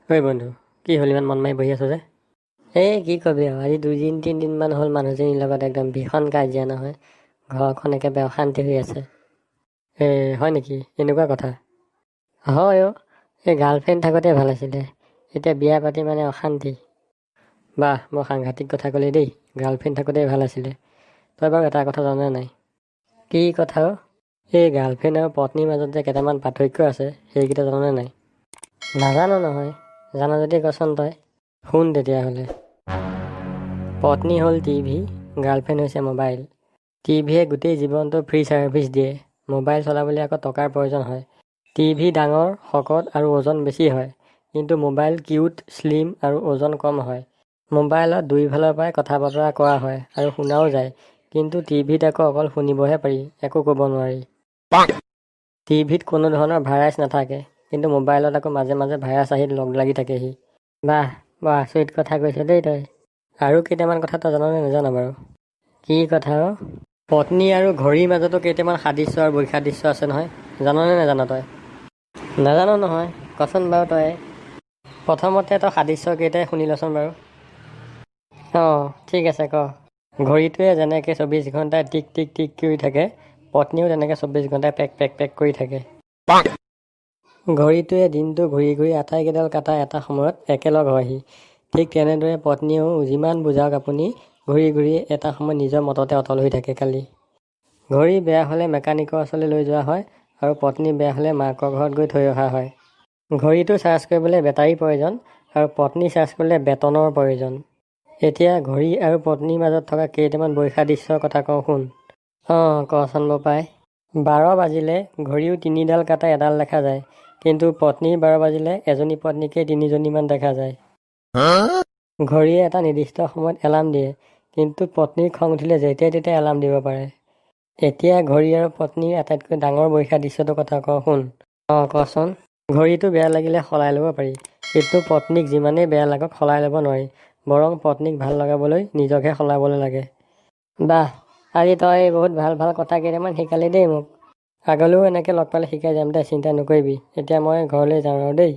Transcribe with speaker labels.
Speaker 1: ঐ বন্ধু, কি হ'ল ইমান মন মাৰি বহি আছ যে? কি কবি আৰু, আজি 2 দিন 3 দিনমান হ'ল মানুহজনীৰ লগত একদম ভীষণ কাজিয়া নহয়। ঘৰখন একেবাৰে অশান্তি হৈ আছে। হয় নেকি? এনেকুৱা কথা? হয় অ', এই গাৰ্লফ্ৰেণ্ড থাকোঁতে ভাল আছিলে। এতিয়া বিয়া পাতি মানে অশান্তি। বাহ, মই সাংঘাতিক কথা ক'লি দেই। গাৰ্লফ্ৰেণ্ড থাকোঁতেই ভাল আছিলে। তই বাৰু এটা কথা জানা নাই? কি কথা অ'? এই গাৰ্লফ্ৰেণ্ড আৰু পত্নীৰ মাজত যে কেইটামান পাৰ্থক্য আছে, সেইকেইটা জাননে নাই? নাজানো নহয়। জানো যদি কচোন তই। শুন তেতিয়াহ'লে। পত্নী হ'ল টিভি, গাৰ্লফ্ৰেণ্ড হৈছে মোবাইল। টিভিয়ে গোটেই জীৱনটো ফ্ৰী ছাৰ্ভিচ দিয়ে। মোবাইল চলাবলৈ আকৌ টকাৰ প্ৰয়োজন হয়। টিভি ডাঙৰ, শকত আৰু ওজন বেছি হয়, কিন্তু মোবাইল কিউট, শ্লিম আৰু ওজন কম হয়। মোবাইলত দুইফালৰ পৰাই কথা বতৰা কোৱা হয় আৰু শুনাও যায়, কিন্তু টিভিত আকৌ অকল শুনিবহে পাৰি, একো ক'ব নোৱাৰি। টিভিত কোনো ধৰণৰ ভাইৰাছ নাথাকে, কিন্তু মোবাইলত আকৌ মাজে মাজে ভাইৰাছ আহি লগ লাগি থাকেহি। বাহ, বৰ আচৰিত কথা কৈছ দেই তই। আৰু কেইটামান কথা তই জাননে নাজান বাৰু? কি কথা অ'? পত্নী আৰু ঘড়ীৰ মাজতো কেইটামান সাদৃশ্য আৰু বৈসাদৃশ্য আছে নহয়, জাননে নাজান তই? নাজানো নহয়, কচোন বাৰু তই। প্ৰথমতে তই সাদৃশ্য কেইটাই শুনি লচোন বাৰু। ঠিক আছে ক। ঘড়ীটোৱে যেনেকৈ 24 ঘণ্টাই টিক টিক টিক কৰি থাকে, পত্নীও তেনেকৈ 24 ঘণ্টাই পেক পেক পেক কৰি থাকে। ঘড়ীটোৱে দিনটো ঘূৰি ঘূৰি আটাইকেইডাল কাঁটা এটা সময়ত একেলগ হয়হি। ঠিক তেনেদৰে পত্নীয়েও যিমান বুজাওক আপুনি, ঘূৰি ঘূৰি এটা সময়ত নিজৰ মততে অটল হৈ থাকে কালি। ঘড়ী বেয়া হ'লে মেকানিকৰ ওচৰলৈ লৈ যোৱা হয় আৰু পত্নী বেয়া হ'লে মাকৰ ঘৰত গৈ থৈ অহা হয়। ঘড়ীটো চাৰ্জ কৰিবলৈ বেটাৰীৰ প্ৰয়োজন আৰু পত্নী চাৰ্জ কৰিলে বেটনৰ প্ৰয়োজন। এতিয়া ঘড়ী আৰু পত্নীৰ মাজত থকা কেইটামান বৈসাদৃশ্যৰ কথা কওঁ শুন। কচোন পাই। 12 বাজিলে ঘড়ীও 3ডাল কাটা এডাল দেখা যায়, কিন্তু পত্নীৰ 12 বাজিলে এজনী পত্নীকে 3জনীমান দেখা যায়। ঘড়ীয়ে এটা নিৰ্দিষ্ট সময়ত এলাৰ্ম দিয়ে, কিন্তু পত্নীৰ খং উঠিলে যেতিয়াই তেতিয়াই এলাৰ্ম দিব পাৰে। এতিয়া ঘড়ী আৰু পত্নীৰ আটাইতকৈ ডাঙৰ বৈসাদৃশ্যটোৰ কথা কওঁ শুন। কচোন। ঘড়ীটো বেয়া লাগিলে সলাই ল'ব পাৰি, কিন্তু পত্নীক যিমানেই বেয়া লাগক সলাই ল'ব নোৱাৰি, বৰং পত্নীক ভাল লগাবলৈ নিজকহে সলাবলৈ লাগে। বাহ, আজি তই বহুত ভাল ভাল কথা কেইটামান শিকালি দেই মোক। আগলৈও এনেকৈ লগ পালে শিকাই যাম দে, চিন্তা নকৰিবি। এতিয়া মই ঘৰলৈ যাওঁ আৰু দেই।